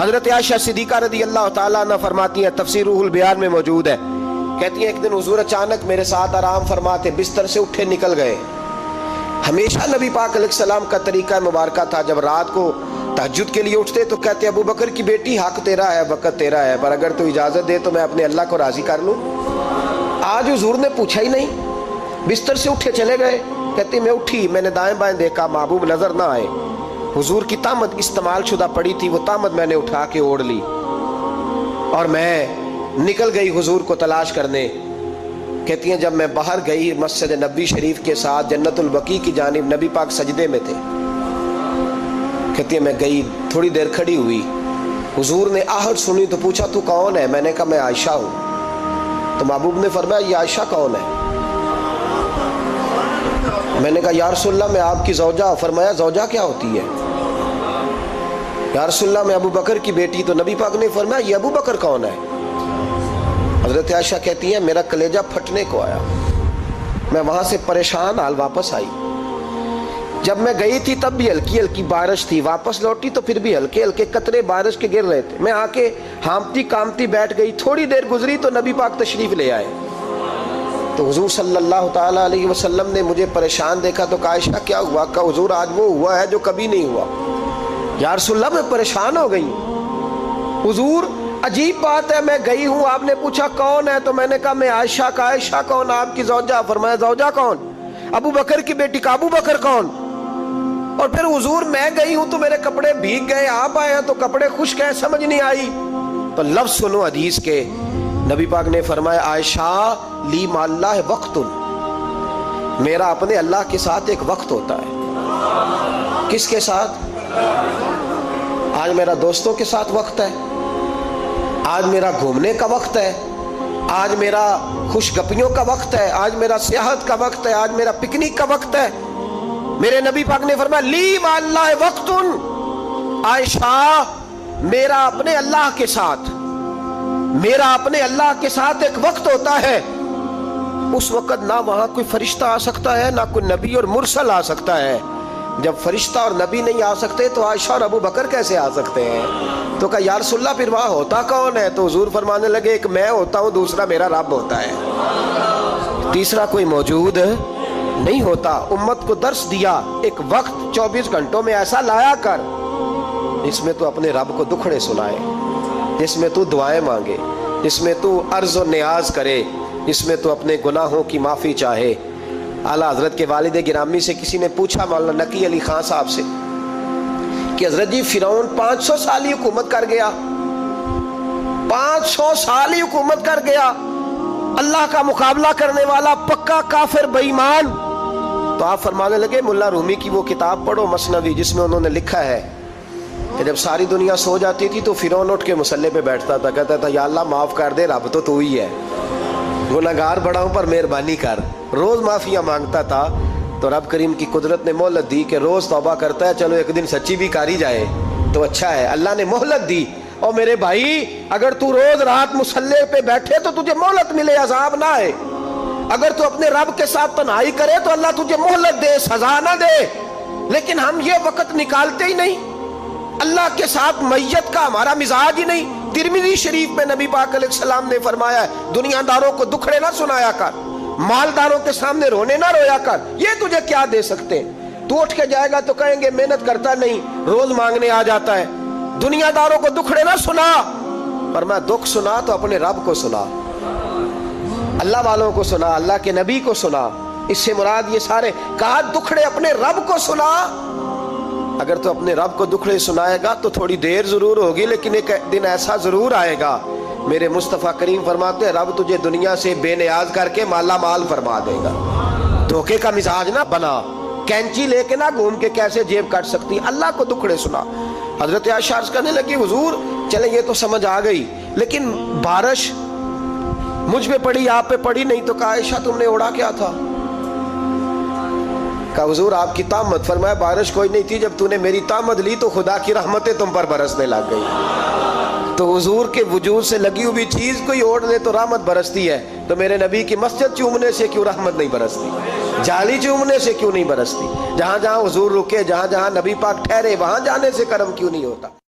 حضرت عائشہ صدیقہ رضی اللہ تعالیٰ عنہ فرماتی ہیں، تفسیر روح البیان میں موجود ہے، کہتی ہیں ایک دن حضور اچانک میرے ساتھ آرام فرماتے بستر سے اٹھے نکل گئے۔ ہمیشہ نبی پاک علیہ السلام کا طریقہ مبارکہ تھا، جب رات کو تہجد کے لیے اٹھتے تو کہتے ابو بکر کی بیٹی حق تیرا ہے، وقت تیرا ہے، پر اگر تو اجازت دے تو میں اپنے اللہ کو راضی کر لوں۔ آج حضور نے پوچھا ہی نہیں، بستر سے اٹھے چلے گئے۔ کہتے میں اٹھی، میں نے دائیں بائیں دیکھا، محبوب نظر نہ آئے۔ حضور کی طامت استعمال شدہ پڑی تھی، وہ طامت میں نے اٹھا کے اوڑھ لی اور میں نکل گئی حضور کو تلاش کرنے۔ کہتی ہیں جب میں باہر گئی مسجد نبی شریف کے ساتھ جنت البقیع کی جانب، نبی پاک سجدے میں تھے۔ کہتی ہیں میں گئی، تھوڑی دیر کھڑی ہوئی، حضور نے آہٹ سنی تو پوچھا تو کون ہے؟ میں نے کہا میں عائشہ ہوں۔ تو محبوب نے فرمایا یہ عائشہ کون ہے؟ میں نے کہا یا رسول اللہ میں آپ کی زوجہ۔ فرمایا زوجہ کیا ہوتی ہے؟ یا رسول اللہ میں ابو بکر کی بیٹی۔ تو نبی پاک نے فرمایا یہ ابو بکر کون ہے؟ حضرت عائشہ کہتی ہیں میرا کلیجہ پھٹنے کو آیا، میں وہاں سے پریشان حال واپس آئی۔ جب میں گئی تھی تب بھی ہلکی ہلکی بارش تھی، واپس لوٹی تو پھر بھی ہلکے ہلکے قطرے بارش کے گر رہے تھے۔ میں آ کے ہامتی کامتی بیٹھ گئی، تھوڑی دیر گزری تو نبی پاک تشریف لے آئے۔ تو حضور صلی اللہ تعالیٰ علیہ وسلم نے مجھے پریشان دیکھا تو کہا عائشہ کیا ہوا؟ کہا حضور آج وہ ہوا ہے جو کبھی نہیں ہوا۔ یا رسول اللہ میں پریشان ہو گئی ہوں۔ حضور عجیب بات ہے، میں گئی ہوں، آپ نے پوچھا کون ہے تو میں نے کہا میں عائشہ۔ کا عائشہ کون؟ آپ کی زوجہ۔ فرمایا زوجہ کون؟ ابو بکر کی بیٹی۔ کا ابو بکر کون؟ اور پھر حضور میں گئی ہوں تو میرے کپڑے بھیگ گئے، آپ آئے ہیں تو کپڑے خشک ہیں، سمجھ نہیں آئی۔ تو لفظ سنو حدیث کے، نبی پاک نے فرمایا عائشہ لی مع اللہ وقت، میرا اپنے اللہ کے ساتھ ایک وقت ہوتا ہے۔ کس کے ساتھ؟ آج میرا دوستوں کے ساتھ وقت ہے، آج میرا گھومنے کا وقت ہے، آج میرا خوش گپیوں کا وقت ہے، آج میرا سیاحت کا وقت ہے، آج میرا پکنک کا وقت ہے۔ میرے نبی پاک نے فرمایا لی مع اللہ وقت، عائشہ میرا اپنے اللہ کے ساتھ، میرا اپنے اللہ کے ساتھ ایک وقت ہوتا ہے۔ اس وقت نہ وہاں کوئی فرشتہ آ سکتا ہے، نہ کوئی نبی اور مرسل آ سکتا ہے۔ جب فرشتہ اور نبی نہیں آ سکتے تو عائشہ اور ابو بکر کیسے آ سکتے ہیں؟ تو کہا یا رسول اللہ پھر وہاں ہوتا کون ہے؟ تو حضور فرمانے لگے ایک میں ہوتا ہوں، دوسرا میرا رب ہوتا ہے، تیسرا کوئی موجود نہیں ہوتا۔ امت کو درس دیا ایک وقت 24 گھنٹوں میں ایسا لایا کر جس میں تو اپنے رب کو دکھڑے سنائے، جس میں تو دعائیں مانگے، جس میں تو عرض و نیاز کرے، جس میں تو اپنے گناہوں کی معافی چاہے۔ اعلیٰ حضرت کے والد گرامی سے کسی نے پوچھا مولانا نقی علی خان صاحب سے کہ حضرت جی فرعون 500 سال ہی حکومت کر گیا، 500 سال ہی حکومت کر گیا، اللہ کا مقابلہ کرنے والا پکا کافر بے ایمان۔ تو آپ فرمانے لگے ملا رومی کی وہ کتاب پڑھو مثنوی، جس میں انہوں نے لکھا ہے کہ جب ساری دنیا سو جاتی تھی تو فرعون اٹھ کے مصلے پہ بیٹھتا تھا، کہتا تھا یا اللہ معاف کر دے، رب تو ہی ہے، گناہگار بڑا ہوں پر مہربانی کر۔ روز معافیاں مانگتا تھا تو رب کریم کی قدرت نے مہلت دی کہ روز توبہ کرتا ہے، چلو ایک دن سچی بھی کاری جائے تو اچھا ہے۔ اللہ نے مہلت دی، اور میرے بھائی اگر تو روز رات مصلے پہ بیٹھے تو تجھے مہلت ملے، عذاب نہ آئے۔ اگر تو اپنے رب کے ساتھ تنہائی کرے تو اللہ تجھے مہلت دے، سزا نہ دے۔ لیکن ہم یہ وقت نکالتے ہی نہیں، اللہ کے ساتھ میت کا ہمارا مزاج ہی نہیں۔ ترمذی شریف میں نبی پاک علیہ السلام نے فرمایا ہے دنیا داروں کو دکھڑے نہ سنایا کر، مالداروں کے سامنے رونے نہ رویا کر، یہ تجھے کیا دے سکتے ہیں؟ تو اٹھ کے جائے گا تو کہیں گے محنت کرتا نہیں، روز مانگنے آ جاتا ہے۔ دنیا داروں کو دکھڑے نہ سنا، پر میں دکھ سنا تو اپنے رب کو سنا، اللہ والوں کو سنا، اللہ کے نبی کو سنا۔ اس سے مراد یہ سارے کہا دکھڑے اپنے رب کو سنا۔ اگر تو اپنے رب کو دکھڑے سنائے گا تو تھوڑی دیر ضرور ہوگی، لیکن ایک دن ایسا ضرور آئے گا، میرے مصطفیٰ کریم فرماتے ہیں رب تجھے دنیا سے بے نیاز کر کے مالا مال فرما دے گا۔ دھوکے کا مزاج نہ بنا، کینچی لے کے نہ گھوم کے کیسے جیب کاٹ سکتی، اللہ کو دکھڑے سنا۔ حضرت عائشہ عرض کرنے لگی حضور چلے یہ تو سمجھ آ گئی، لیکن بارش مجھ پہ پڑی آپ پہ پڑی نہیں، تو کہا عائشہ تم نے اوڑا کیا تھا؟ کہا حضور آپ کی طامت۔ فرمایا بارش کوئی نہیں تھی، جب تو نے میری طامت لی تو خدا کی رحمتیں تم پر برسنے لگ گئی۔ تو حضور کے وجود سے لگی ہوئی چیز کوئی اوڑھ لے تو رحمت برستی ہے، تو میرے نبی کی مسجد چومنے سے کیوں رحمت نہیں برستی؟ جالی چومنے سے کیوں نہیں برستی؟ جہاں جہاں حضور رکے، جہاں جہاں نبی پاک ٹھہرے، وہاں جانے سے کرم کیوں نہیں ہوتا؟